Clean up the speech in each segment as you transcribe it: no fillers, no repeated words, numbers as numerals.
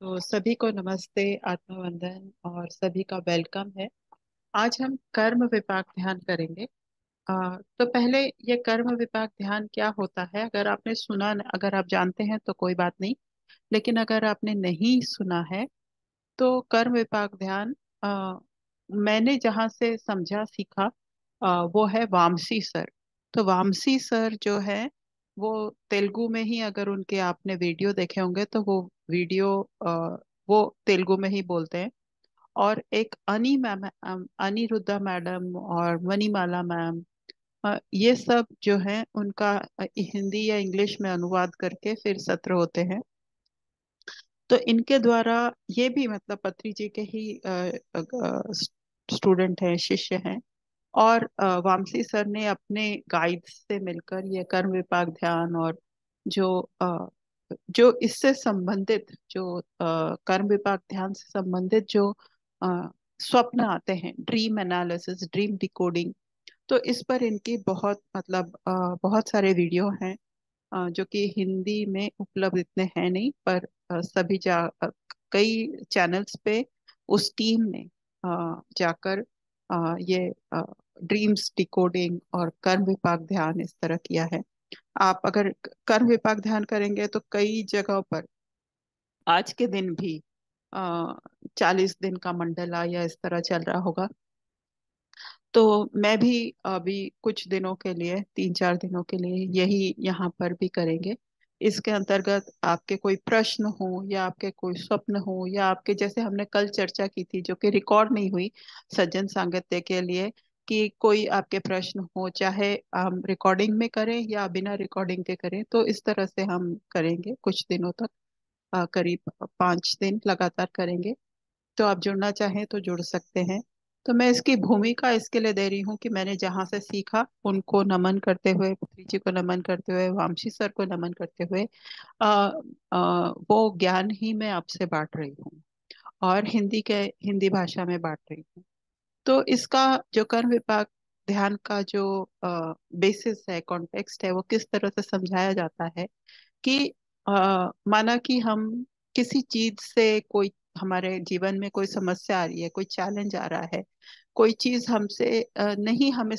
तो सभी को नमस्ते, आत्मवंदन और सभी का वेलकम है। आज हम कर्म विपाक ध्यान करेंगे। तो पहले ये कर्म विपाक ध्यान क्या होता है, अगर आपने सुना, अगर आप जानते हैं तो कोई बात नहीं। लेकिन अगर आपने नहीं सुना है तो कर्म विपाक ध्यान मैंने जहाँ से समझा सीखा वो है वामसी सर। तो वामसी सर जो है वो तेलुगु में ही, अगर उनके आपने वीडियो देखे होंगे तो वो वीडियो वो तेलुगु में ही बोलते हैं। और एक अनी मैम, अनिरुद्धा मैडम और मणिमाला मैम, ये सब जो है उनका हिंदी या इंग्लिश में अनुवाद करके फिर सत्र होते हैं। तो इनके द्वारा ये भी मतलब पत्री जी के ही स्टूडेंट हैं, शिष्य हैं। और वामसी सर ने अपने गाइड से मिलकर ये कर्म विपाक ध्यान और जो जो इससे संबंधित जो कर्म विपाक ध्यान से संबंधित जो स्वप्न आते हैं, ड्रीम एनालिसिस, ड्रीम डिकोडिंग, तो इस पर इनकी बहुत मतलब बहुत सारे वीडियो हैं जो कि हिंदी में उपलब्ध इतने हैं नहीं, पर सभी कई चैनल्स पे उस टीम ने जाकर ये ड्रीम्स डिकोडिंग और कर्म विपाक ध्यान इस तरह किया है। आप अगर कर्म विपाक ध्यान करेंगे तो कई जगहों पर आज के दिन भी 40 दिन का मंडला या इस तरह चल रहा होगा। तो मैं भी अभी कुछ दिनों के लिए, 3-4 दिनों के लिए यही यहाँ पर भी करेंगे। इसके अंतर्गत आपके कोई प्रश्न हो या आपके कोई स्वप्न हो या आपके, जैसे हमने कल चर्चा की थी जो कि रिकॉर्ड नहीं हुई सज्जन सांगत्य के लिए, कि कोई आपके प्रश्न हो, चाहे हम रिकॉर्डिंग में करें या बिना रिकॉर्डिंग के करें, तो इस तरह से हम करेंगे कुछ दिनों तक। करीब 5 दिन लगातार करेंगे। तो आप जुड़ना चाहें तो जुड़ सकते हैं। तो मैं इसकी भूमिका इसके लिए दे रही हूँ कि मैंने जहाँ से सीखा उनको नमन करते हुए, पुत्री जी को नमन करते हुए, वामशी सर को नमन करते हुए आ, वो ज्ञान ही मैं आपसे बांट रही हूँ और हिंदी भाषा में बांट रही हूँ। तो इसका जो कर्म विपाक ध्यान का जो बेसिस है, कॉन्टेक्स्ट है, वो किस तरह से समझाया जाता है कि माना कि हम किसी चीज से, कोई हमारे जीवन में कोई समस्या आ रही है, कोई चैलेंज आ रहा है, कोई चीज हमसे नहीं, हमें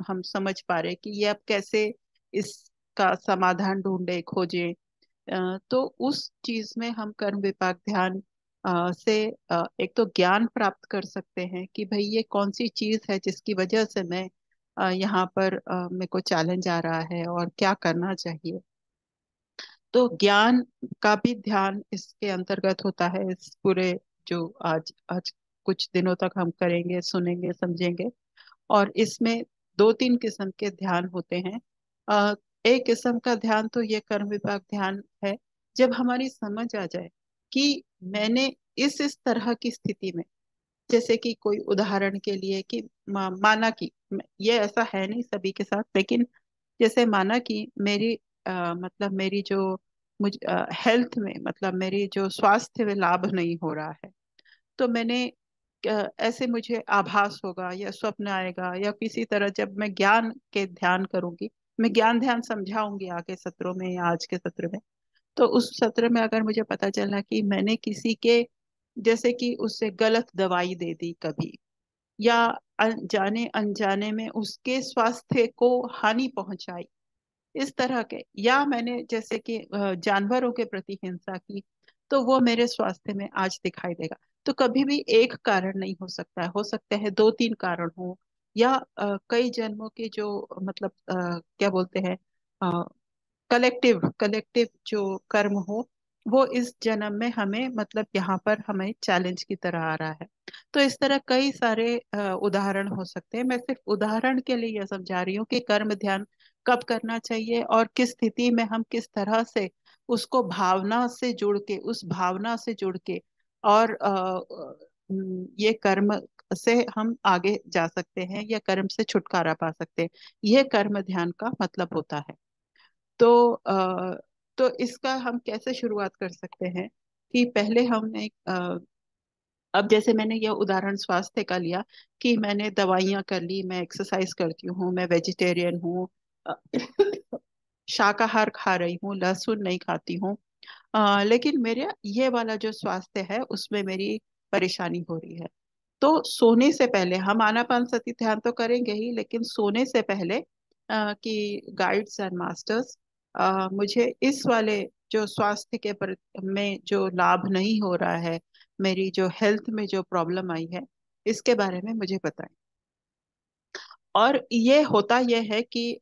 हम समझ पा रहे कि ये अब कैसे इसका समाधान ढूंढे, खोजे। तो उस चीज में हम कर्म विपाक ध्यान से एक तो ज्ञान प्राप्त कर सकते हैं कि भाई ये कौन सी चीज है जिसकी वजह से मैं यहाँ पर मेरे को चैलेंज आ रहा है और क्या करना चाहिए। तो ज्ञान का भी ध्यान इसके अंतर्गत होता है। इस पूरे जो आज आज कुछ दिनों तक हम करेंगे, सुनेंगे, समझेंगे। और इसमें 2-3 किस्म के ध्यान होते हैं। अ, एक किस्म का ध्यान तो ये कर्म विपाक ध्यान है, जब हमारी समझ आ जाए कि मैंने इस तरह की स्थिति में, जैसे कि कोई उदाहरण के लिए कि माना कि ये ऐसा है नहीं सभी के साथ, लेकिन जैसे माना कि मेरी मतलब मेरी जो मुझ हेल्थ में, मतलब मेरी जो स्वास्थ्य में लाभ नहीं हो रहा है। तो मैंने ऐसे मुझे आभास होगा या स्वप्न आएगा या किसी तरह, जब मैं ज्ञान के ध्यान करूंगी, मैं ज्ञान ध्यान समझाऊंगी आगे सत्रों में या आज के सत्र में। तो उस सत्र में अगर मुझे पता चला कि मैंने किसी के, जैसे कि उससे गलत दवाई दे दी कभी, या जाने अनजाने में उसके स्वास्थ्य को हानि पहुंचाई, इस तरह के, या मैंने जैसे कि जानवरों के प्रति हिंसा की, तो वो मेरे स्वास्थ्य में आज दिखाई देगा। तो कभी भी एक कारण नहीं हो सकता है, हो सकते हैं 2-3 कारण हो, या कई जन्मों के जो मतलब क्या बोलते हैं, कलेक्टिव कलेक्टिव जो कर्म हो, वो इस जन्म में हमें, मतलब यहाँ पर हमें चैलेंज की तरह आ रहा है। तो इस तरह कई सारे उदाहरण हो सकते हैं। मैं सिर्फ उदाहरण के लिए यह समझा रही हूँ कि कर्म ध्यान कब करना चाहिए और किस स्थिति में हम किस तरह से उसको भावना से जुड़ के, उस भावना से जुड़ के, और ये कर्म से हम आगे जा सकते हैं या कर्म से छुटकारा पा सकते हैं। यह कर्म ध्यान का मतलब होता है। तो तो इसका हम कैसे शुरुआत कर सकते हैं कि पहले हम एक अब जैसे मैंने यह उदाहरण स्वास्थ्य का लिया कि मैंने दवाइयां कर ली, मैं एक्सरसाइज करती हूँ, मैं वेजिटेरियन हूँ, शाकाहार खा रही हूँ, लहसुन नहीं खाती हूँ, लेकिन मेरे ये वाला जो स्वास्थ्य है उसमें मेरी परेशानी हो रही है। तो सोने से पहले हम आनापानसती ध्यान तो करेंगे ही, लेकिन सोने से पहले कि गाइड्स एंड मास्टर्स मुझे इस वाले जो स्वास्थ्य के में जो लाभ नहीं हो रहा है, मेरी जो हेल्थ में जो प्रॉब्लम आई है, इसके बारे में मुझे बताएं। और ये होता यह है कि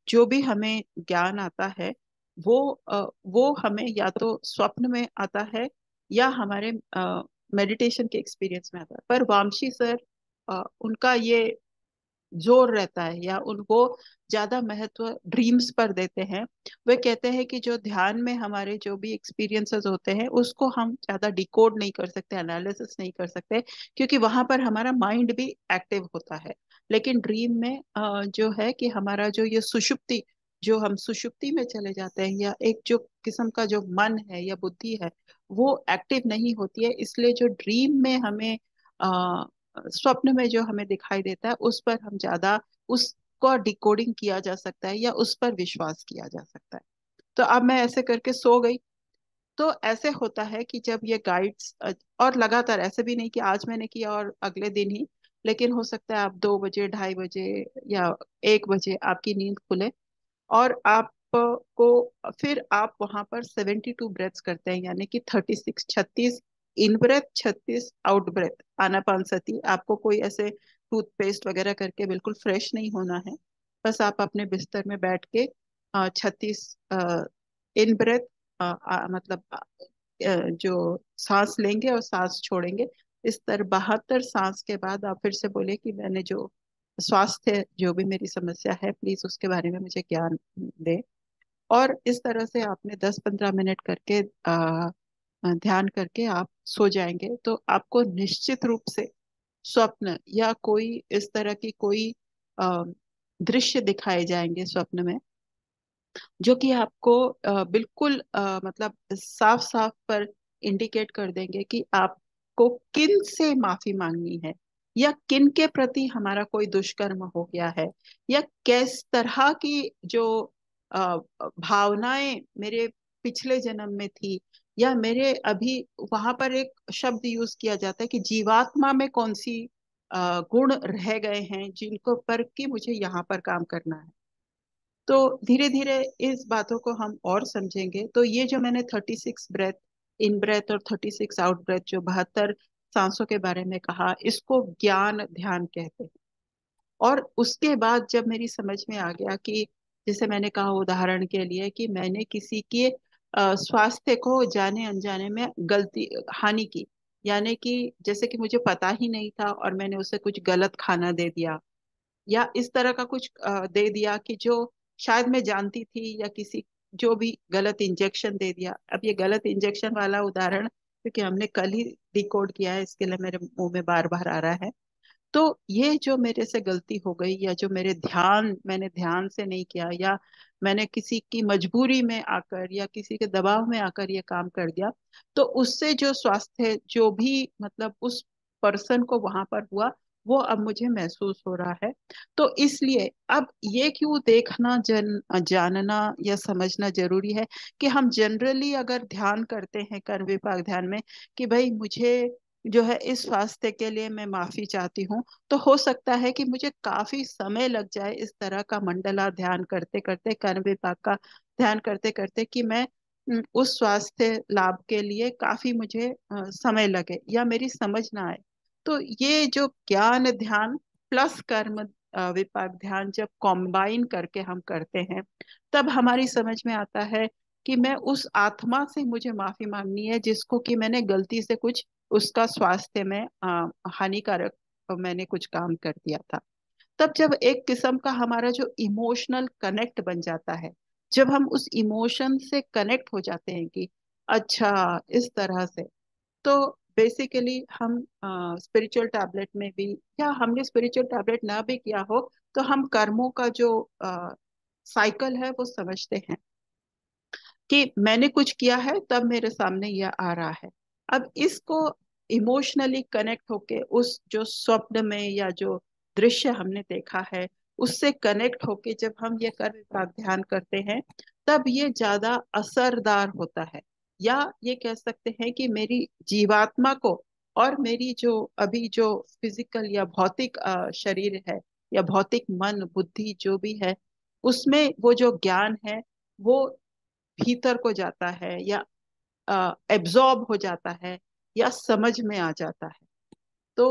जो भी हमें ज्ञान आता है वो हमें या तो स्वप्न में आता है या हमारे मेडिटेशन के एक्सपीरियंस में आता है। पर वामशी सर, उनका ये जोर रहता है या उनको ज्यादा महत्व ड्रीम्स पर देते हैं। वे कहते हैं कि जो ध्यान में हमारे जो भी एक्सपीरियंसेस होते हैं उसको हम ज्यादा डिकोड नहीं कर सकते, एनालिसिस नहीं कर सकते, क्योंकि वहां पर हमारा माइंड भी एक्टिव होता है। लेकिन ड्रीम में जो है कि हमारा जो ये सुषुप्ति, जो हम सुषुप्ति में चले जाते हैं, या एक जो किस्म का जो मन है या बुद्धि है वो एक्टिव नहीं होती है। इसलिए जो ड्रीम में हमें स्वप्न में जो हमें दिखाई देता है उस पर हम ज्यादा उसको डिकोडिंग किया जा सकता है या उस पर विश्वास किया जा सकता है। तो अब मैं ऐसे करके सो गई। तो ऐसे होता है कि जब ये गाइड्स, और लगातार ऐसे भी नहीं कि आज मैंने किया और अगले दिन ही, लेकिन हो सकता है आप 2 बजे, 2:30 बजे या 1 बजे आपकी नींद खुले और आपको फिर आप वहां पर 72 ब्रेथ्स करते हैं, यानी कि 36, 36 इन ब्रेथ, 36 आउट ब्रेथ, आनापानसती। आपको कोई ऐसे टूथपेस्ट वगैरह करके बिल्कुल फ्रेश नहीं होना है। बस आप अपने बिस्तर में बैठ के 36 इन ब्रेथ, मतलब जो सांस लेंगे और सांस छोड़ेंगे, इस तरह 72 सांस के बाद आप फिर से बोले कि मैंने जो स्वास्थ्य, जो भी मेरी समस्या है, प्लीज उसके बारे में मुझे ज्ञान दे। और इस तरह से आपने 10-15 मिनट करके ध्यान करके आप सो जाएंगे, तो आपको निश्चित रूप से स्वप्न या कोई इस तरह की कोई अ, दृश्य दिखाए जाएंगे स्वप्न में, जो कि आपको बिल्कुल मतलब साफ साफ पर इंडिकेट कर देंगे कि आपको किन से माफी मांगनी है, या किन के प्रति हमारा कोई दुष्कर्म हो गया है, या किस तरह की जो भावनाएं मेरे पिछले जन्म में थी, या मेरे अभी, वहां पर एक शब्द यूज किया जाता है कि जीवात्मा में कौन सी गुण रह गए हैं जिनको पर कि मुझे यहाँ पर काम करना है। तो धीरे धीरे इस बातों को हम और समझेंगे। तो ये जो मैंने 36 ब्रेथ इन ब्रेथ और 36 आउट ब्रेथ, जो 72 सांसों के बारे में कहा, इसको ज्ञान ध्यान कहते हैं। और उसके बाद जब मेरी समझ में आ गया कि, जैसे मैंने कहा उदाहरण के लिए, कि मैंने किसी के स्वास्थ्य को जाने अनजाने में गलती, हानि की, यानी कि जैसे कि मुझे पता ही नहीं था और मैंने उसे कुछ गलत खाना दे दिया, या इस तरह का कुछ दे दिया कि जो शायद मैं जानती थी, या किसी जो भी गलत इंजेक्शन दे दिया। अब ये गलत इंजेक्शन वाला उदाहरण क्योंकि हमने कल ही डिकोड किया है, इसके लिए मेरे मुंह में बार बार आ रहा है। तो ये जो मेरे से गलती हो गई, या जो मैंने ध्यान से नहीं किया, या मैंने किसी की मजबूरी में आकर या किसी के दबाव में आकर ये काम कर दिया, तो उससे जो स्वास्थ्य जो भी मतलब उस पर्सन को वहां पर हुआ, वो अब मुझे महसूस हो रहा है। तो इसलिए अब ये क्यों देखना, जानना या समझना जरूरी है कि हम जनरली अगर ध्यान करते हैं कर्म विपाक ध्यान में, कि भाई मुझे जो है इस स्वास्थ्य के लिए मैं माफी चाहती हूँ, तो हो सकता है कि मुझे काफी समय लग जाए इस तरह का मंडला ध्यान करते करते, कर्म विपाक का ध्यान करते करते, कि मैं उस स्वास्थ्य लाभ के लिए काफी मुझे समय लगे या मेरी समझ ना आए। तो ये जो ज्ञान ध्यान प्लस कर्म विपाक ध्यान जब कॉम्बाइन करके हम करते हैं, तब हमारी समझ में आता है कि मैं उस आत्मा से मुझे माफी मांगनी है जिसको कि मैंने गलती से कुछ उसका स्वास्थ्य में हानिकारक मैंने कुछ काम कर दिया था। तब जब एक किस्म का हमारा जो इमोशनल कनेक्ट बन जाता है, जब हम उस इमोशन से कनेक्ट हो जाते हैं कि अच्छा इस तरह से, तो बेसिकली हम स्पिरिचुअल टैबलेट में भी, या हमने स्पिरिचुअल टैबलेट ना भी किया हो, तो हम कर्मों का जो साइकिल है वो समझते हैं कि मैंने कुछ किया है तब मेरे सामने यह आ रहा है। अब इसको इमोशनली कनेक्ट होके उस जो स्वप्न में या जो दृश्य हमने देखा है उससे कनेक्ट होके जब हम ये कर्म विपाक ध्यान करते हैं, तब ये ज्यादा असरदार होता है। या ये कह सकते हैं कि मेरी जीवात्मा को और मेरी जो अभी जो फिजिकल या भौतिक शरीर है या भौतिक मन बुद्धि जो भी है, उसमें वो जो ज्ञान है वो भीतर को जाता है या एब्जॉर्ब हो जाता है या समझ में आ जाता है। तो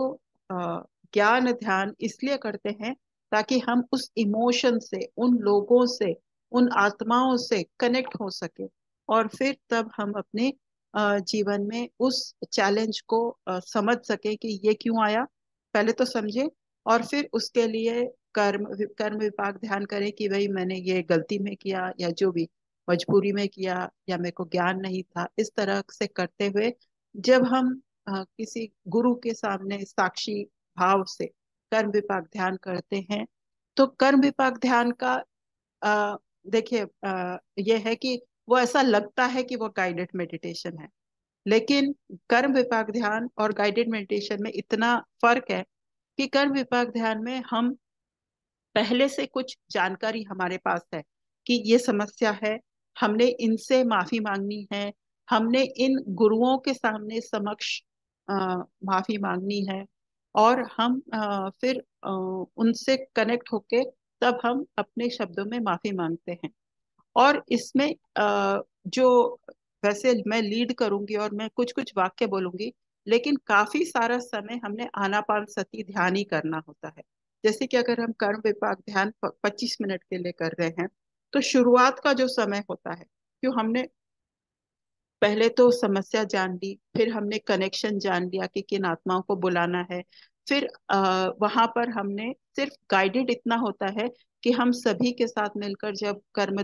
अ, ज्ञान ध्यान इसलिए करते हैं ताकि हम उस इमोशन से, उन लोगों से, उन आत्माओं से कनेक्ट हो सके, और फिर तब हम अपने जीवन में उस चैलेंज को समझ सके कि ये क्यों आया, पहले तो समझे, और फिर उसके लिए कर्म कर्म विपाक ध्यान करें कि भाई मैंने ये गलती में किया या जो भी मजबूरी में किया या मेरे को ज्ञान नहीं था, इस तरह से करते हुए जब हम किसी गुरु के सामने साक्षी भाव से कर्म विपाक ध्यान करते हैं, तो कर्म विपाक ध्यान का अ, देखिए यह है कि वो ऐसा लगता है कि वो गाइडेड मेडिटेशन है, लेकिन कर्म विपाक ध्यान और गाइडेड मेडिटेशन में इतना फर्क है कि कर्म विपाक ध्यान में हम पहले से कुछ जानकारी हमारे पास है कि ये समस्या है, हमने इनसे माफी मांगनी है, हमने इन गुरुओं के सामने समक्ष अ, माफी मांगनी है, और हम फिर उनसे कनेक्ट होके तब हम अपने शब्दों में माफी मांगते हैं। और इसमें जो वैसे मैं लीड करूंगी और मैं कुछ कुछ वाक्य बोलूंगी, लेकिन काफी सारा समय हमने आनापान सती ध्यान ही करना होता है। जैसे कि अगर हम कर्म विपाक ध्यान 25 मिनट के लिए कर रहे हैं, तो शुरुआत का जो समय होता है, क्यों हमने पहले तो समस्या जान ली, फिर हमने कनेक्शन जान लिया कि किन आत्माओं को बुलाना है, फिर वहां पर हमने सिर्फ गाइडेड इतना होता है कि हम सभी के साथ मिलकर जब कर्म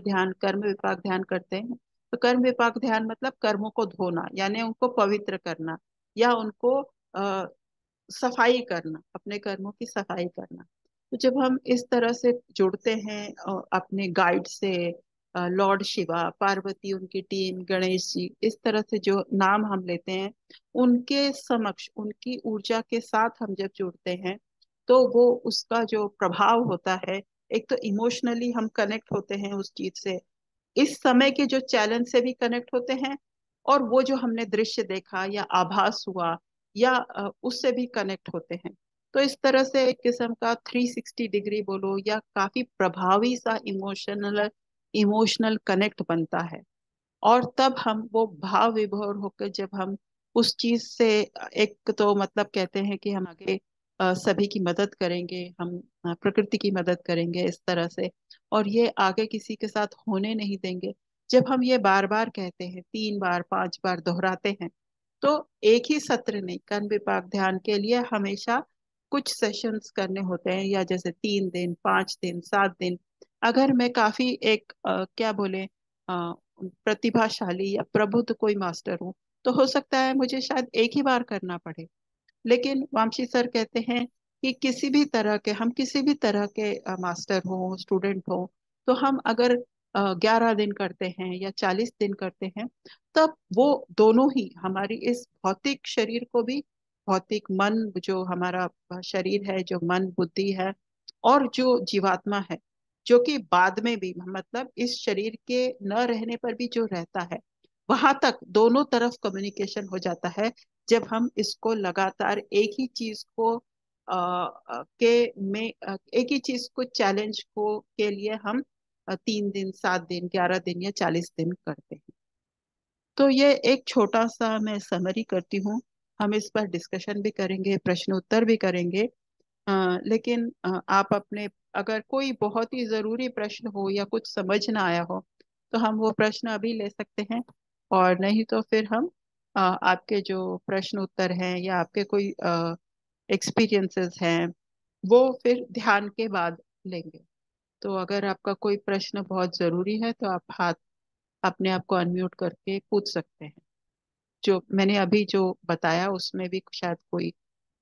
विपाक ध्यान करते हैं, तो कर्म विपाक ध्यान मतलब कर्मों को धोना, यानी उनको पवित्र करना, या उनको सफाई करना, अपने कर्मों की सफाई करना। तो जब हम इस तरह से जुड़ते हैं अपने गाइड से, लॉर्ड शिवा, पार्वती, उनकी टीम, गणेश जी, इस तरह से जो नाम हम लेते हैं, उनके समक्ष उनकी ऊर्जा के साथ हम जब जुड़ते हैं, तो वो उसका जो प्रभाव होता है, एक तो इमोशनली हम कनेक्ट होते हैं उस चीज से, इस समय के जो चैलेंज से भी कनेक्ट होते हैं, और वो जो हमने दृश्य देखा या आभास हुआ या उससे भी कनेक्ट होते हैं। तो इस तरह से एक किस्म का 360 डिग्री बोलो या काफी प्रभावी सा इमोशनल इमोशनल कनेक्ट बनता है। और तब हम वो भाव विभोर होकर जब हम उस चीज से एक तो मतलब कहते हैं कि हम आगे सभी की मदद करेंगे, हम प्रकृति की मदद करेंगे इस तरह से, और ये आगे किसी के साथ होने नहीं देंगे। जब हम ये बार बार कहते हैं, 3 बार 5 बार दोहराते हैं, तो एक ही सत्र नहीं, कर्म विपाक ध्यान के लिए हमेशा कुछ सेशंस करने होते हैं, या जैसे 3 दिन 5 दिन 7 दिन। अगर मैं काफी एक क्या बोले प्रतिभाशाली या प्रबुद्ध कोई मास्टर हूँ, तो हो सकता है मुझे शायद एक ही बार करना पड़े। लेकिन वामशी सर कहते हैं कि किसी भी तरह के, हम किसी भी तरह के मास्टर हो स्टूडेंट हो, तो हम अगर 11 दिन करते हैं या 40 दिन करते हैं, तब वो दोनों ही हमारी इस भौतिक शरीर को भी, भौतिक मन जो हमारा शरीर है, जो मन बुद्धि है, और जो जीवात्मा है, जो कि बाद में भी मतलब इस शरीर के न रहने पर भी जो रहता है, वहां तक दोनों तरफ कम्युनिकेशन हो जाता है जब हम इसको लगातार एक ही चीज को एक ही चीज को चैलेंज को के लिए हम 3 दिन 7 दिन 11 दिन या 40 दिन करते हैं। तो ये एक छोटा सा मैं समरी करती हूँ। हम इस पर डिस्कशन भी करेंगे, प्रश्न उत्तर भी करेंगे। लेकिन आप अपने, अगर कोई बहुत ही जरूरी प्रश्न हो या कुछ समझ ना आया हो, तो हम वो प्रश्न अभी ले सकते हैं, और नहीं तो फिर हम आपके जो प्रश्न उत्तर हैं या आपके कोई एक्सपीरियंसेस हैं, वो फिर ध्यान के बाद लेंगे। तो अगर आपका कोई प्रश्न बहुत जरूरी है, तो आप हाथ अपने आप को अनम्यूट करके पूछ सकते हैं। जो मैंने अभी जो बताया उसमें भी शायद कोई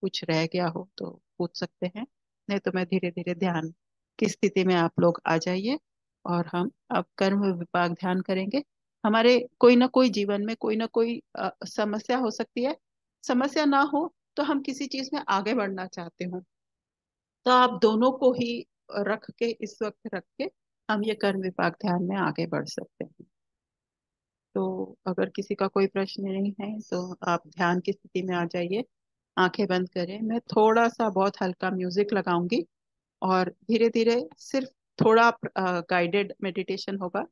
कुछ रह गया हो तो पूछ सकते हैं, नहीं तो मैं धीरे धीरे ध्यान की स्थिति में आप लोग आ जाइए, और हम अब कर्म विपाक ध्यान करेंगे। हमारे कोई ना कोई जीवन में कोई ना कोई समस्या हो सकती है, समस्या ना हो तो हम किसी चीज में आगे बढ़ना चाहते हो, तो आप दोनों को ही रख के, इस वक्त रख के हम ये कर्म विपाक ध्यान में आगे बढ़ सकते हैं। तो अगर किसी का कोई प्रश्न नहीं है तो आप ध्यान की स्थिति में आ जाइए। आंखें बंद करें। मैं थोड़ा सा बहुत हल्का म्यूजिक लगाऊंगी और धीरे धीरे सिर्फ थोड़ा गाइडेड मेडिटेशन होगा।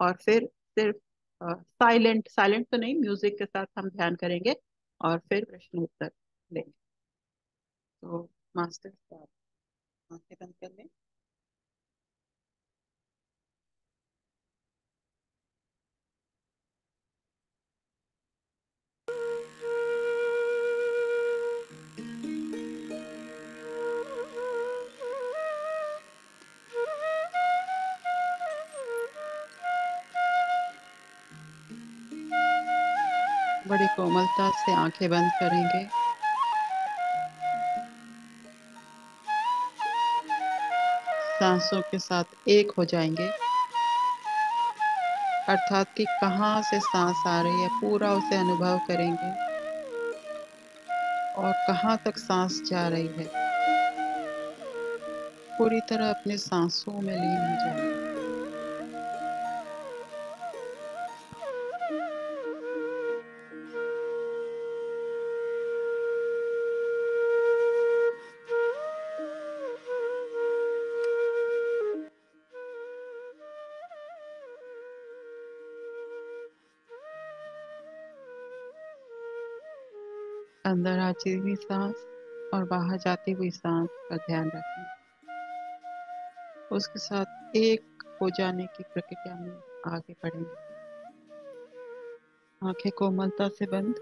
और फिर सिर्फ साइलेंट साइलेंट तो नहीं, म्यूजिक के साथ हम ध्यान करेंगे और फिर प्रश्न उत्तर लेंगे। तो मास्टर साहब, आंखें बंद कर लें। बड़ी कोमलता से आंखें बंद करेंगे। सांसों के साथ एक हो जाएंगे, अर्थात कि कहाँ से सांस आ रही है पूरा उसे अनुभव करेंगे और कहाँ तक सांस जा रही है पूरी तरह अपने सांसों में लीन हो जाएंगे। अंदर आती हुई सांस और बाहर जाती हुई सांस का ध्यान रखें। उसके साथ एक हो जाने की प्रक्रिया में आगे बढ़ेंगे। आंखें कोमलता से बंद।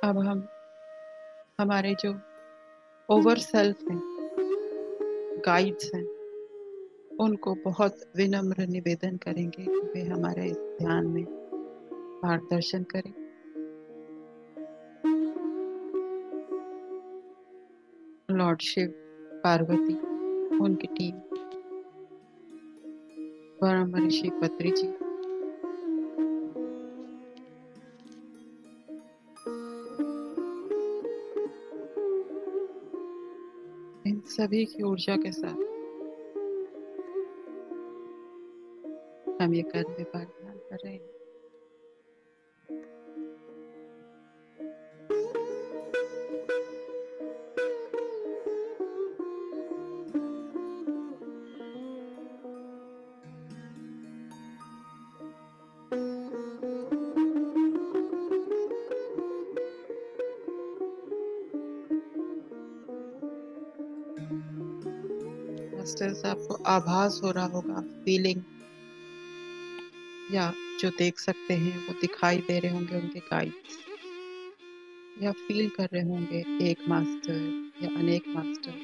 अब हम हमारे जो ओवर सेल्फ हैं, गाइड्स हैं, उनको बहुत विनम्र निवेदन करेंगे कि वे हमारे इस ध्यान में मार्गदर्शन करें। लॉर्ड शिव, पार्वती, उनकी टीम, ब्रह्म ऋषि पत्री जी, इन सभी की ऊर्जा के साथ हम ये कर्म विभाग ध्यान कर रहे हैं। मास्टर्स, आपको आभास हो रहा होगा, फीलिंग, या जो देख सकते हैं वो दिखाई दे रहे होंगे उनके गाइड्स, या फील कर रहे होंगे एक मास्टर या अनेक मास्टर।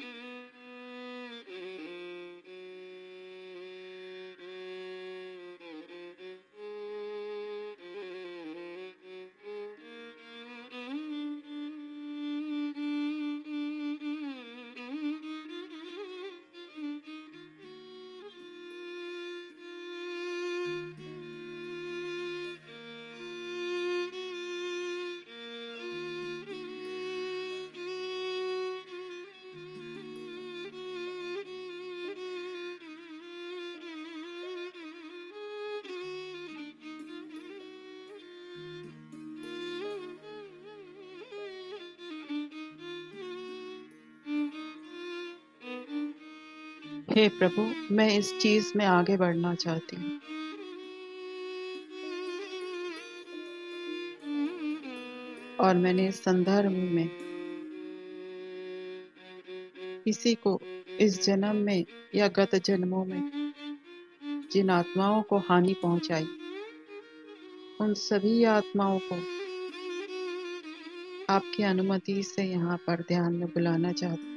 हे प्रभु, मैं इस चीज में आगे बढ़ना चाहती हूँ और मैंने इस संदर्भ में किसी को इस जन्म में या गत जन्मों में जिन आत्माओं को हानि पहुंचाई, उन सभी आत्माओं को आपकी अनुमति से यहाँ पर ध्यान में बुलाना चाहती हूँ।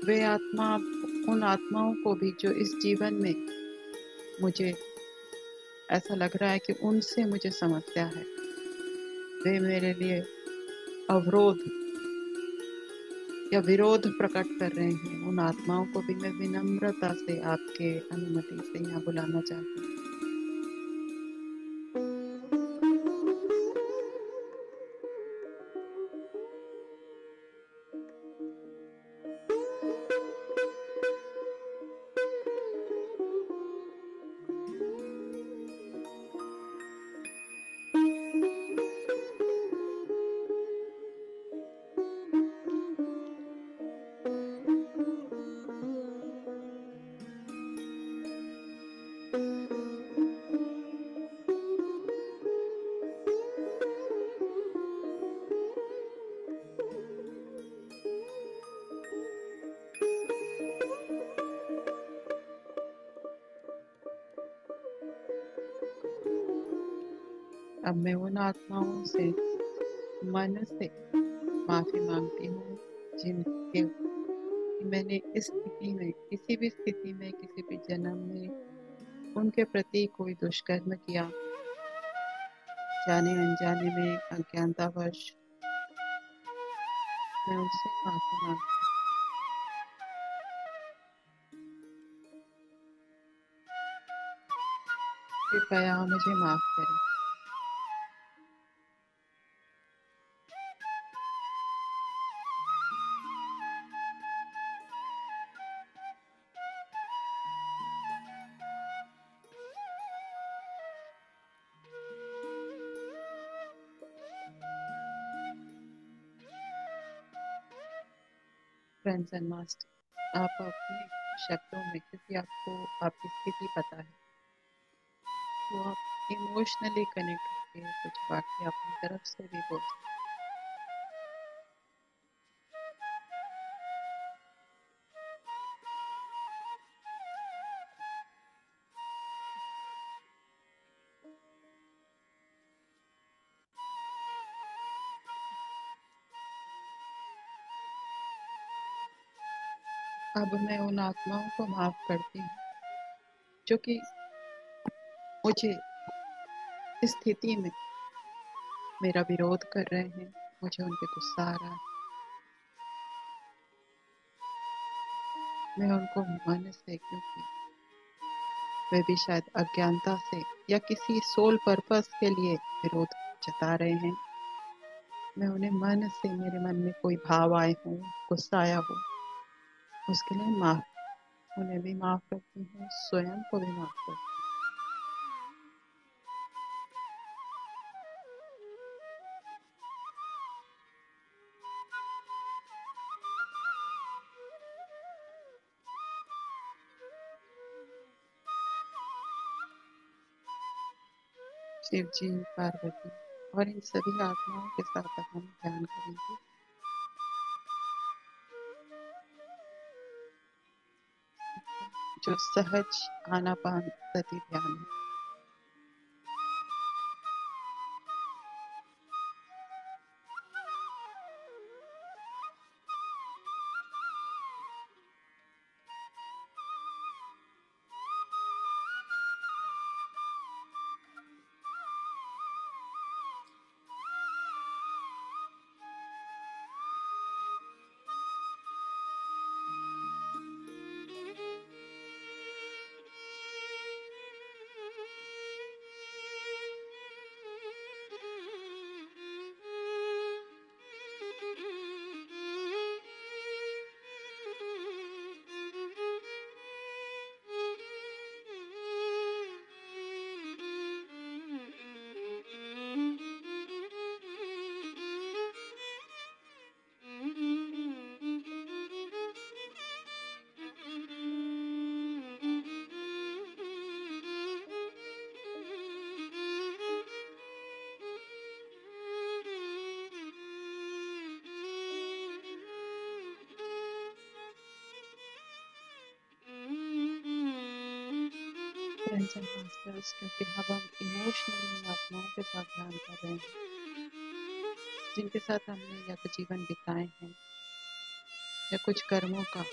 वे आत्मा उन आत्माओं को भी जो इस जीवन में मुझे ऐसा लग रहा है कि उनसे मुझे समस्या है, वे मेरे लिए अवरोध या विरोध प्रकट कर रहे हैं, उन आत्माओं को भी मैं विनम्रता से आपके अनुमति से यहाँ बुलाना चाहती हूँ। अब मैं उन आत्माओं से मन से माफी मांगती हूँ जिनके मैंने इस स्थिति में, किसी भी स्थिति में, किसी भी जन्म में उनके प्रति कोई दुष्कर्म किया, जाने अनजाने में, अज्ञानतावश। मैं उनसे माफी मांगती हूँ। कृपया मुझे माफ करें। फ्रेंड्स एंड मास्टर, आप अपने शब्दों में, क्योंकि आपको आपकी स्थिति पता है, तो आप इमोशनली कनेक्ट होकर कुछ वाक्य अपनी तरफ से भी बोल सकते हैं। अब मैं उन आत्माओं को माफ करती हूँ जो कि मुझे इस स्थिति में मेरा विरोध कर रहे हैं, मुझे उन पे गुस्सा आ रहा है। मैं उनको मन से, क्योंकि वे भी शायद अज्ञानता से या किसी सोल पर्पस के लिए विरोध जता रहे हैं, मैं उन्हें मन से, मेरे मन में कोई भाव आए हो, गुस्सा आया हो, उसके लिए उन्हें भी माफ करती हूँ, स्वयं को भी माफ करती हूँ। शिव जी, पार्वती और इन सभी आत्माओं के साथ अब हम ध्यान करेंगे। जो सहज आनापानसति ध्यान है। फ्रेंड्स एंड मास्टर्स, क्योंकि अब हम इमोशनली इन आत्माओं के साथ ध्यान कर रहे हैं जिनके साथ हमने या तो जीवन बिताए हैं या कुछ कर्मों का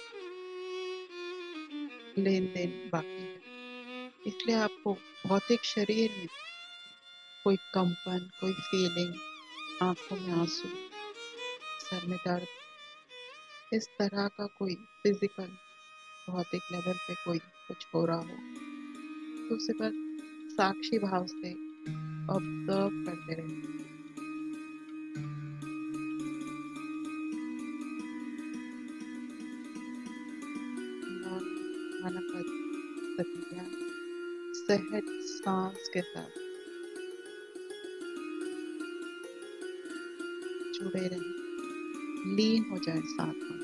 लेन देन बाकी है। इसलिए आपको भौतिक शरीर में कोई कंपन, कोई फीलिंग, आंखों में आंसू, सर में दर्द, इस तरह का कोई फिजिकल भौतिक लेवल पे कोई कुछ हो रहा हो तो उसे बस साक्षी भाव से ऑब्जर्व करते रहे। आनापानसतियां सहज सांस के साथ जुड़े रहें, लीन हो जाए सांस में।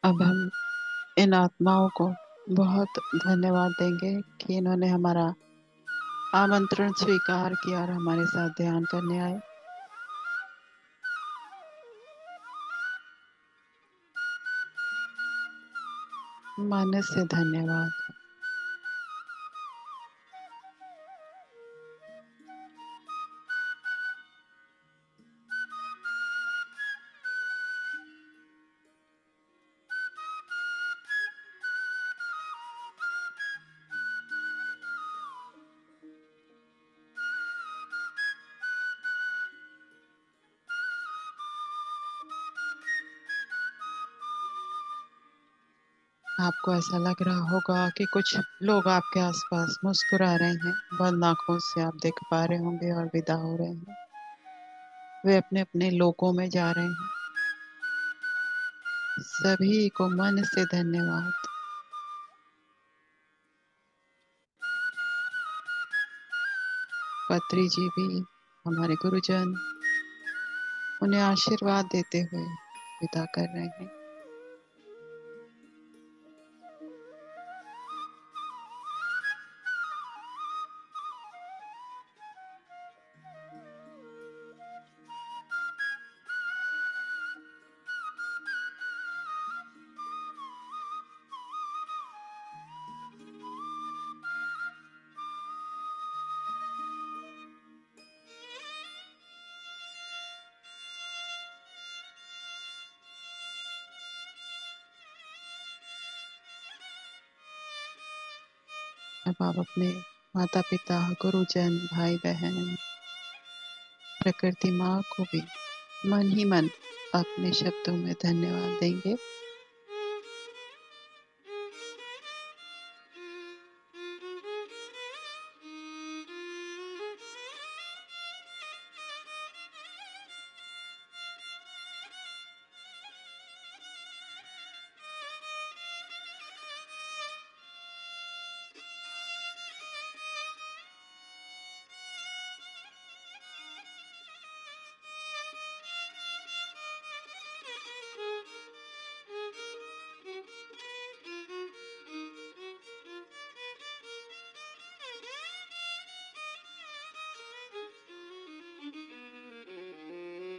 अब हम इन आत्माओं को बहुत धन्यवाद देंगे कि इन्होंने हमारा आमंत्रण स्वीकार किया और हमारे साथ ध्यान करने आए। मन से धन्यवाद। आपको ऐसा लग रहा होगा कि कुछ लोग आपके आसपास मुस्कुरा रहे हैं, बंद आंखों से आप देख पा रहे होंगे और विदा हो रहे हैं। वे अपने अपने लोकों में जा रहे हैं। सभी को मन से धन्यवाद। पत्री जी भी, हमारे गुरुजन, उन्हें आशीर्वाद देते हुए विदा कर रहे हैं। अब आप अपने माता पिता, गुरुजन, भाई बहन, प्रकृति माँ को भी मन ही मन अपने शब्दों में धन्यवाद देंगे।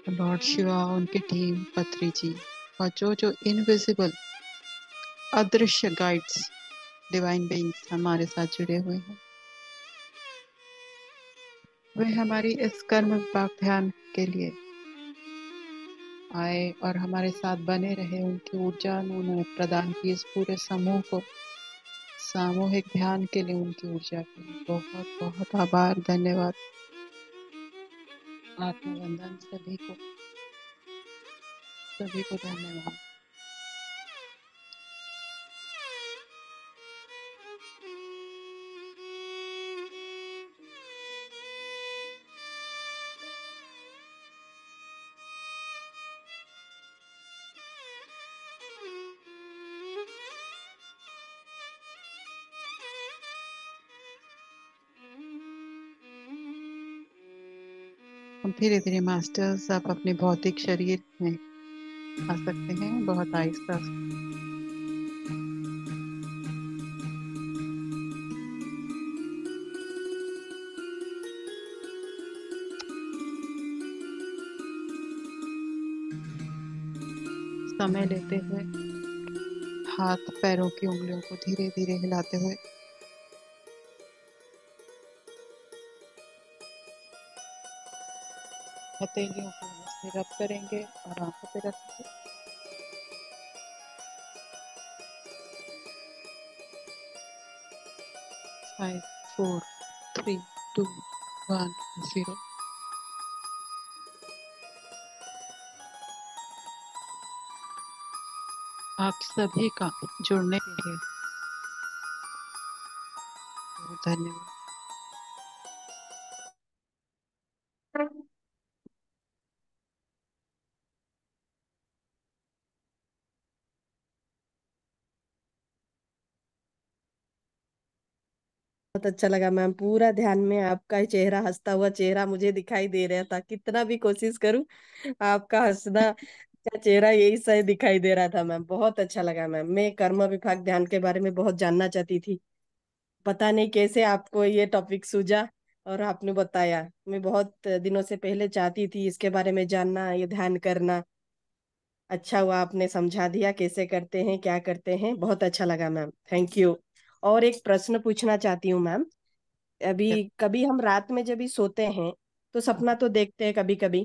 लॉर्ड शिवा, उनकी टीम, पत्री जी और जो जो इनविजिबल, अदृश्य गाइड्स, डिवाइन बीइंग्स हमारे साथ जुड़े हुए हैं, वे हमारी इस कर्म विपाक ध्यान के लिए आए और हमारे साथ बने रहे। उनकी ऊर्जा उन्होंने प्रदान की इस पूरे समूह को, सामूहिक ध्यान के लिए उनकी ऊर्जा के लिए बहुत बहुत आभार, धन्यवाद, आत्मवंदन सभी को धन्यवाद। हम धीरे धीरे मास्टर्स, आप अपने भौतिक शरीर में आ सकते हैं, बहुत आहिस्ता। समय लेते हुए हाथ पैरों की उंगलियों को धीरे धीरे हिलाते हुए हथेलियों को से रब करेंगे और आंखों पे रखेंगे। 5, 4, 3, 2, 1, 0। आप सभी का जुड़ने के लिए बहुत धन्यवाद। बहुत अच्छा लगा मैम, पूरा ध्यान में आपका ही चेहरा, हंसता हुआ चेहरा मुझे दिखाई दे रहा था। कितना भी कोशिश करूं, आपका हंसना का चेहरा यही सही दिखाई दे रहा था मैम। बहुत अच्छा लगा मैम। मैं कर्म विभाग ध्यान के बारे में बहुत जानना चाहती थी, पता नहीं कैसे आपको ये टॉपिक सूझा और आपने बताया। मैं बहुत दिनों से पहले चाहती थी इसके बारे में जानना, ये ध्यान करना। अच्छा हुआ आपने समझा दिया कैसे करते हैं, क्या करते हैं। बहुत अच्छा लगा मैम, थैंक यू। और एक प्रश्न पूछना चाहती हूँ मैम। अभी कभी हम रात में जब भी सोते हैं तो सपना तो देखते हैं कभी कभी,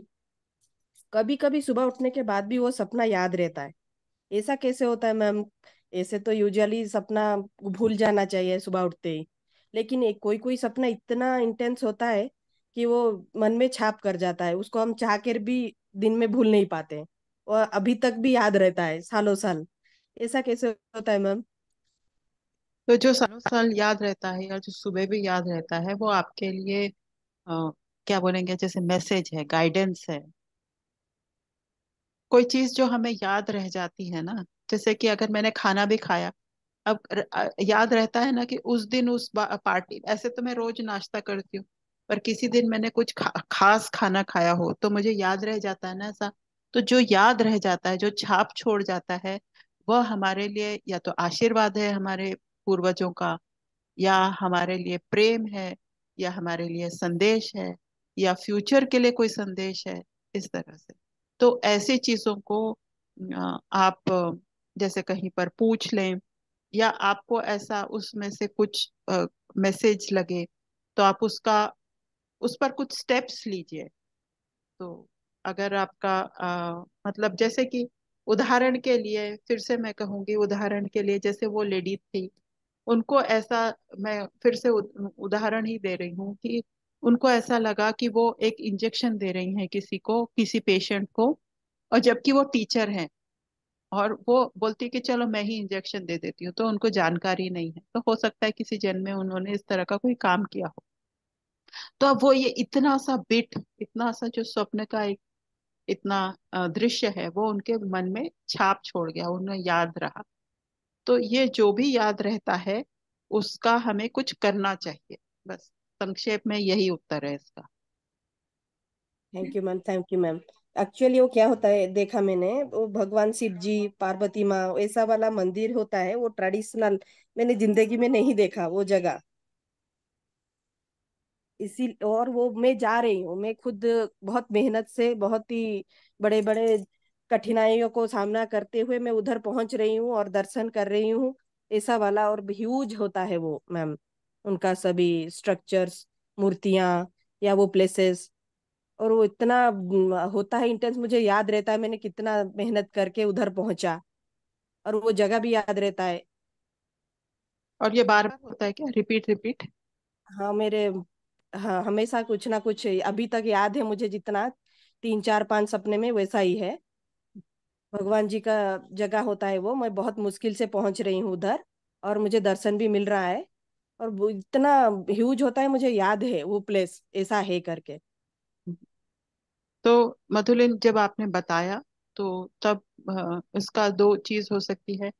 कभी कभी सुबह उठने के बाद भी वो सपना याद रहता है। ऐसा कैसे होता है मैम? ऐसे तो यूजुअली सपना भूल जाना चाहिए सुबह उठते ही, लेकिन एक कोई कोई सपना इतना इंटेंस होता है कि वो मन में छाप कर जाता है, उसको हम चाह कर भी दिन में भूल नहीं पाते और अभी तक भी याद रहता है सालों साल। ऐसा कैसे होता है मैम? तो जो सालों साल याद रहता है या जो सुबह भी याद रहता है वो आपके लिए क्या बोलेंगे, जैसे मैसेज है, गाइडेंस है। कोई चीज जो हमें याद रह जाती है ना, जैसे कि अगर मैंने खाना भी खाया, अब याद रहता है ना कि उस दिन उस पार्टी, ऐसे तो मैं रोज नाश्ता करती हूँ, पर किसी दिन मैंने कुछ खास खाना खाया हो तो मुझे याद रह जाता है ना ऐसा। तो जो याद रह जाता है, जो छाप छोड़ जाता है, वह हमारे लिए या तो आशीर्वाद है हमारे पूर्वजों का, या हमारे लिए प्रेम है, या हमारे लिए संदेश है, या फ्यूचर के लिए कोई संदेश है, इस तरह से। तो ऐसी चीजों को आप जैसे कहीं पर पूछ लें, या आपको ऐसा उसमें से कुछ मैसेज लगे, तो आप उसका, उस पर कुछ स्टेप्स लीजिए। तो अगर आपका मतलब जैसे कि उदाहरण के लिए, फिर से मैं कहूंगी, उदाहरण के लिए जैसे वो लेडी थी, उनको ऐसा, मैं फिर से उदाहरण ही दे रही हूँ कि उनको ऐसा लगा कि वो एक इंजेक्शन दे रही हैं किसी को, किसी पेशेंट को, और जबकि वो टीचर हैं, और वो बोलती है कि चलो मैं ही इंजेक्शन दे देती हूँ। तो उनको जानकारी नहीं है, तो हो सकता है किसी जन्म में उन्होंने इस तरह का कोई काम किया हो। तो अब वो ये इतना सा बिट, इतना सा जो स्वप्न का एक इतना दृश्य है, वो उनके मन में छाप छोड़ गया, उन्हें याद रहा। तो ये जो भी याद रहता है उसका हमें कुछ करना चाहिए। बस संक्षेप में यही उत्तर है इसका। Thank you ma'am, thank you ma'am. Actually वो क्या होता है, देखा मैंने, वो भगवान शिव जी, पार्वती माँ, ऐसा वाला मंदिर होता है वो ट्रेडिशनल, मैंने जिंदगी में नहीं देखा वो जगह। इसी और वो मैं जा रही हूँ, मैं खुद बहुत मेहनत से, बहुत ही बड़े बड़े कठिनाइयों को सामना करते हुए मैं उधर पहुंच रही हूँ और दर्शन कर रही हूँ। ऐसा वाला और ह्यूज होता है वो मैम, उनका सभी स्ट्रक्चर्स, मूर्तियां, या वो प्लेसेस। और वो इतना होता है इंटेंस, मुझे याद रहता है मैंने कितना मेहनत करके उधर पहुंचा, और वो जगह भी याद रहता है। और ये बार बार होता है क्या, रिपीट रिपीट? हाँ मेरे, हाँ हमेशा कुछ ना कुछ अभी तक याद है मुझे, जितना 3 4 5 सपने में वैसा ही है। भगवान जी का जगह होता है वो, मैं बहुत मुश्किल से पहुंच रही हूँ उधर, और मुझे दर्शन भी मिल रहा है। और वो इतना ह्यूज होता है, मुझे याद है वो प्लेस ऐसा है करके। तो मधुलिन, जब आपने बताया, तो तब इसका दो चीज हो सकती है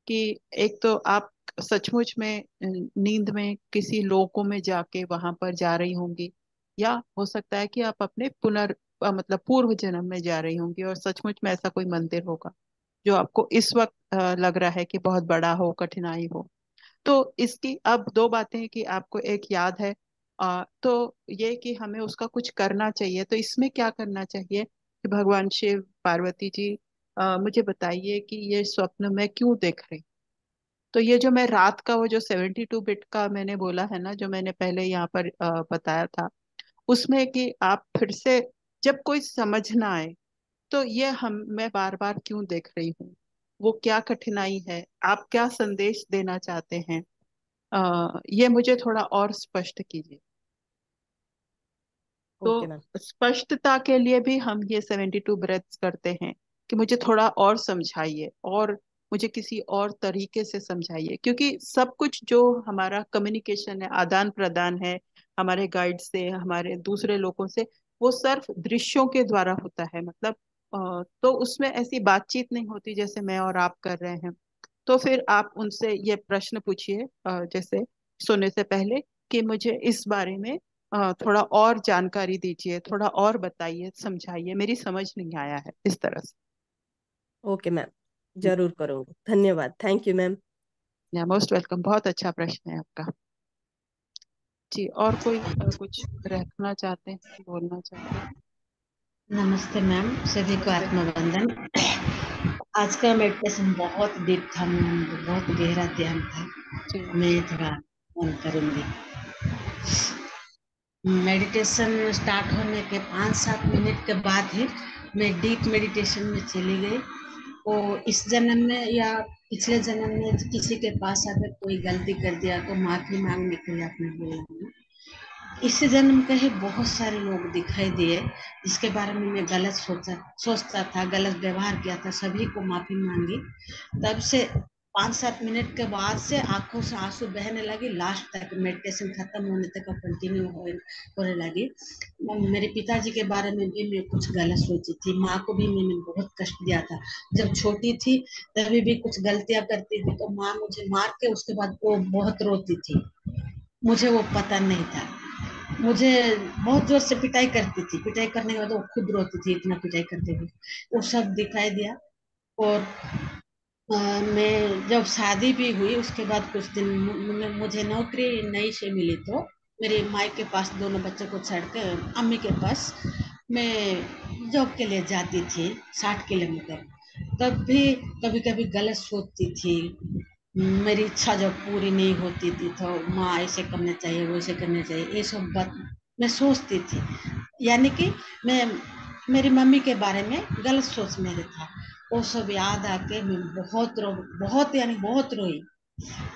कि एक तो आप सचमुच में नींद में किसी लोकों में जाके वहां पर जा रही होंगी, या हो सकता है कि आप अपने मतलब पूर्व जन्म में जा रही होंगी, और सचमुच में ऐसा कोई मंदिर होगा जो आपको इस वक्त लग रहा है कि बहुत बड़ा हो, कठिनाई हो। तो इसकी अब दो बातें हैं कि आपको एक याद है, तो ये कि हमें उसका कुछ करना चाहिए। तो इसमें क्या करना चाहिए कि भगवान शिव, पार्वती जी, मुझे बताइए कि ये स्वप्न मैं क्यों देख रही। तो ये जो मैं रात का वो जो 72 बिट का मैंने बोला है ना, जो मैंने पहले यहाँ पर बताया था, उसमें कि आप फिर से जब कोई समझ ना आए, तो ये हम मैं बार बार क्यों देख रही हूँ, वो क्या कठिनाई है, आप क्या संदेश देना चाहते हैं, ये मुझे थोड़ा और स्पष्ट कीजिए। ओके तो मैम। स्पष्टता के लिए भी हम ये 72 ब्रेथ्स करते हैं कि मुझे थोड़ा और समझाइए, और मुझे किसी और तरीके से समझाइए, क्योंकि सब कुछ जो हमारा कम्युनिकेशन है, आदान प्रदान है हमारे गाइड से, हमारे दूसरे लोगों से, वो सिर्फ दृश्यों के द्वारा होता है। मतलब तो उसमें ऐसी बातचीत नहीं होती जैसे मैं और आप कर रहे हैं। तो फिर आप उनसे ये प्रश्न पूछिए, जैसे सोने से पहले, कि मुझे इस बारे में थोड़ा और जानकारी दीजिए, थोड़ा और बताइए, समझाइए, मेरी समझ नहीं आया है, इस तरह से। ओके मैम, जरूर करूँगी, धन्यवाद, थैंक यू मैम। या मोस्ट वेलकम, बहुत अच्छा प्रश्न है आपका। जी, और कोई कुछ रखना चाहते हैं, बोलना चाहते हैं? नमस्ते मैम, सभी को नमस्ते। आत्मवंदन। आज का मेडिटेशन बहुत डीप था मैम, बहुत गहरा ध्यान था। जी। मैं थोड़ा ऑन करूंगी। मेडिटेशन स्टार्ट होने के 5 7 मिनट के बाद ही मैं डीप मेडिटेशन में चली गई। वो इस जन्म में या पिछले जन्म में किसी के पास अगर कोई गलती कर दिया तो माफी मांगने के लिए आपने बोला। इस जन्म के ही बहुत सारे लोग दिखाई दिए जिसके बारे में मैं गलत सोचता था, गलत व्यवहार किया था, सभी को माफी मांगी। तब से 5-7 मिनट के बाद से आंखों से आंसू बहने लगे, लास्ट तक मेडिटेशन खत्म होने तक कंटिन्यू होने लगी। मेरे पिताजी के बारे में भी मैं कुछ गलत सोची थी, माँ को भी मैंने बहुत कष्ट दिया था। जब छोटी थी तभी भी कुछ गलतियां करती थी तो माँ मुझे मार के उसके बाद वो बहुत रोती थी, मुझे वो पता नहीं था। मुझे बहुत जोर से पिटाई करती थी, पिटाई करने के बाद वो खुद रोती थी, इतना पिटाई करती थी। वो सब दिखाई दिया। और मैं जब शादी भी हुई उसके बाद कुछ दिन मुझे नौकरी नई से मिली तो मेरी माई के पास दोनों बच्चों को छोड़ के अम्मी के पास मैं जॉब के लिए जाती थी 60 किलोमीटर। तब भी कभी कभी गलत सोचती थी, मेरी इच्छा जब पूरी नहीं होती थी तो माँ ऐसे करना चाहिए वैसे करना चाहिए, ये सब बात मैं सोचती थी। यानी कि मैं मेरी मम्मी के बारे में गलत सोच मेरे था। वो सब याद आके मैं बहुत यानी बहुत रोई।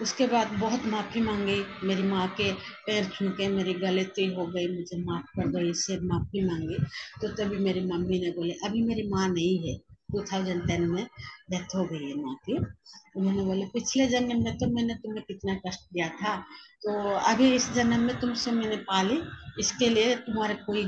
उसके बाद बहुत माफी मांगी, मेरी माँ के पैर छू के मेरी गलती हो गई, मुझे माफ कर दो, इससे माफी मांगी। तो तभी मेरी मम्मी ने बोले, अभी मेरी माँ नहीं है, 2010 में डेथ हो गई है माँ की। उन्होंने बोले पिछले जन्म में तो मैंने तुम्हें कितना कष्ट दिया था, तो अभी इस जन्म में तुमसे मैंने पाली, इसके लिए तुम्हारे कोई